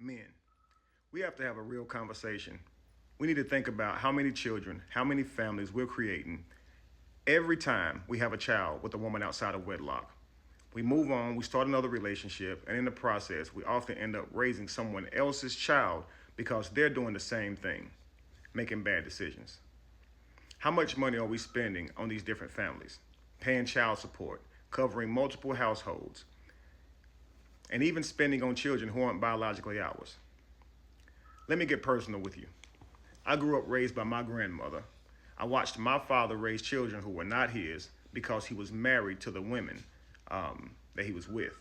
Men, we have to have a real conversation. We need to think about how many children, how many families we're creating every time we have a child with a woman outside of wedlock. We move on, we start another relationship, and in the process, we often end up raising someone else's child because they're doing the same thing, making bad decisions. How much money are we spending on these different families? Paying child support, covering multiple households, and even spending on children who aren't biologically ours. Let me get personal with you. I grew up raised by my grandmother. I watched my father raise children who were not his because he was married to the women that he was with.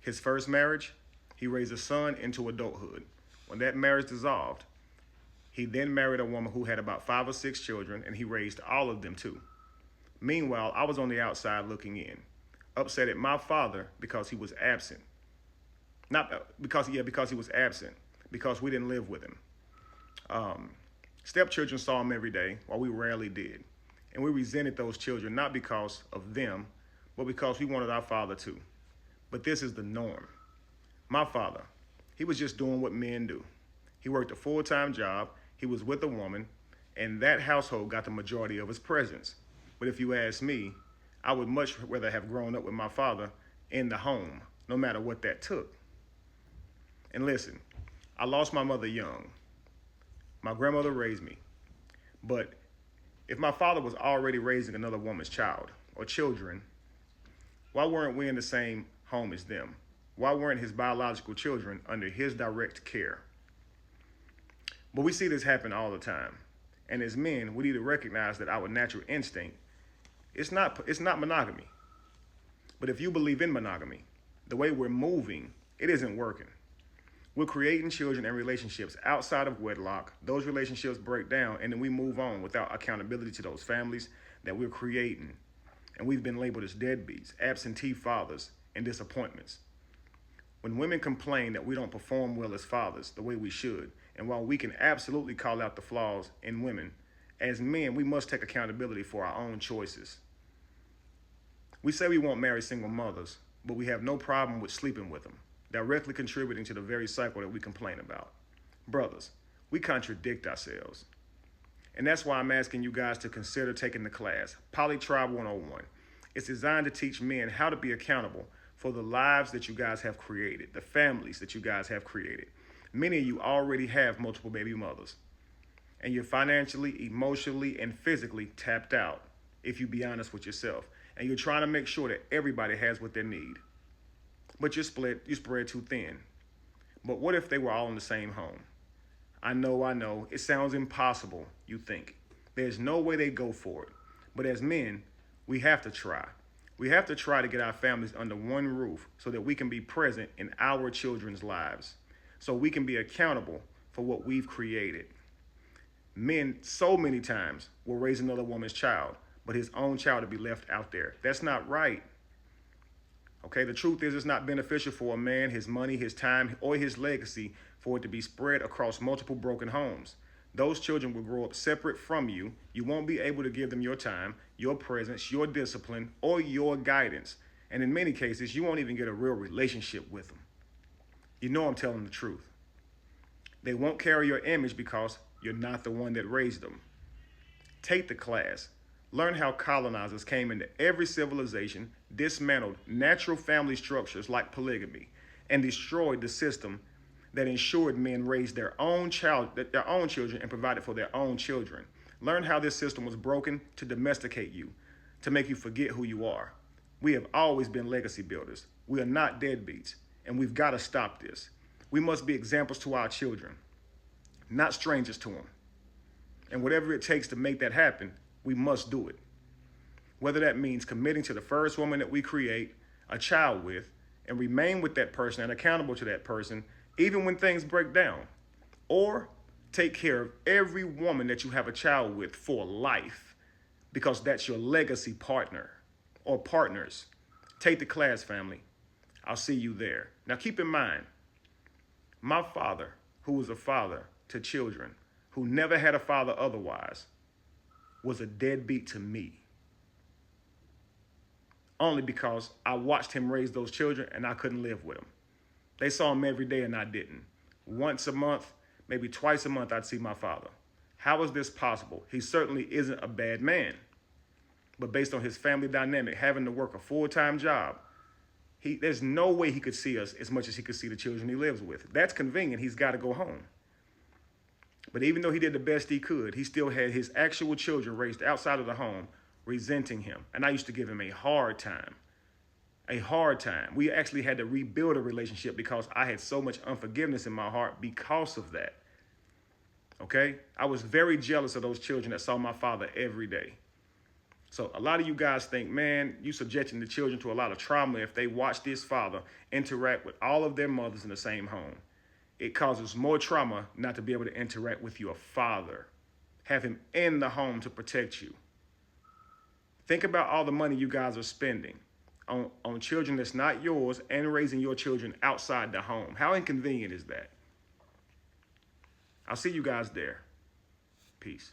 His first marriage, he raised a son into adulthood. When that marriage dissolved, he then married a woman who had about 5 or 6 children, and he raised all of them too. Meanwhile, I was on the outside looking in, upset at my father because he was absent. Not because he was absent, because we didn't live with him. Stepchildren saw him every day, while we rarely did. And we resented those children not because of them, but because we wanted our father to. But this is the norm. My father, he was just doing what men do. He worked a full-time job, he was with a woman, and that household got the majority of his presence. But if you ask me, I would much rather have grown up with my father in the home, no matter what that took. And listen, I lost my mother young. My grandmother raised me. But if my father was already raising another woman's child or children, why weren't we in the same home as them? Why weren't his biological children under his direct care? But we see this happen all the time. And as men, we need to recognize that our natural instinct, it's not monogamy. But if you believe in monogamy, the way we're moving, it isn't working. We're creating children and relationships outside of wedlock. Those relationships break down, and then we move on without accountability to those families that we're creating. And we've been labeled as deadbeats, absentee fathers, and disappointments. When women complain that we don't perform well as fathers the way we should, and while we can absolutely call out the flaws in women, as men, we must take accountability for our own choices. We say we won't marry single mothers, but we have no problem with sleeping with them, directly contributing to the very cycle that we complain about. Brothers, we contradict ourselves. And that's why I'm asking you guys to consider taking the class, Polytribe 101. It's designed to teach men how to be accountable for the lives that you guys have created, the families that you guys have created. Many of you already have multiple baby mothers, and you're financially, emotionally, and physically tapped out, if you be honest with yourself. And you're trying to make sure that everybody has what they need. But you spread too thin. But what if they were all in the same home? I know, it sounds impossible, you think. There's no way they go for it. But as men, we have to try. We have to try to get our families under one roof so that we can be present in our children's lives, so we can be accountable for what we've created. Men, so many times, will raise another woman's child, but his own child to be left out there. That's not right. Okay, the truth is it's not beneficial for a man, his money, his time, or his legacy for it to be spread across multiple broken homes. Those children will grow up separate from you. You won't be able to give them your time, your presence, your discipline, or your guidance. And in many cases, you won't even get a real relationship with them. You know I'm telling the truth. They won't carry your image because you're not the one that raised them. Take the class. Learn how colonizers came into every civilization, dismantled natural family structures like polygamy, and destroyed the system that ensured men raised their own children and provided for their own children. Learn how this system was broken to domesticate you, to make you forget who you are. We have always been legacy builders. We are not deadbeats, and we've got to stop this. We must be examples to our children, not strangers to them. And whatever it takes to make that happen, we must do it. Whether that means committing to the first woman that we create a child with and remain with that person and accountable to that person, even when things break down, or take care of every woman that you have a child with for life, because that's your legacy partner or partners. Take the class, family. I'll see you there. Now keep in mind, my father, who was a father to children, who never had a father otherwise, was a deadbeat to me. Only because I watched him raise those children and I couldn't live with him. They saw him every day and I didn't. once a month, maybe twice a month, I'd see my father. How is this possible? He certainly isn't a bad man. But based on his family dynamic, having to work a full-time job, there's no way he could see us as much as he could see the children he lives with. That's convenient. He's got to go home. But even though he did the best he could, he still had his actual children raised outside of the home resenting him. And I used to give him a hard time. A hard time. We actually had to rebuild a relationship because I had so much unforgiveness in my heart because of that. Okay? I was very jealous of those children that saw my father every day. So a lot of you guys think, man, you subjecting the children to a lot of trauma if they watch this father interact with all of their mothers in the same home. It causes more trauma not to be able to interact with your father. Have him in the home to protect you. Think about all the money you guys are spending on children that's not yours and raising your children outside the home. How inconvenient is that? I'll see you guys there. Peace.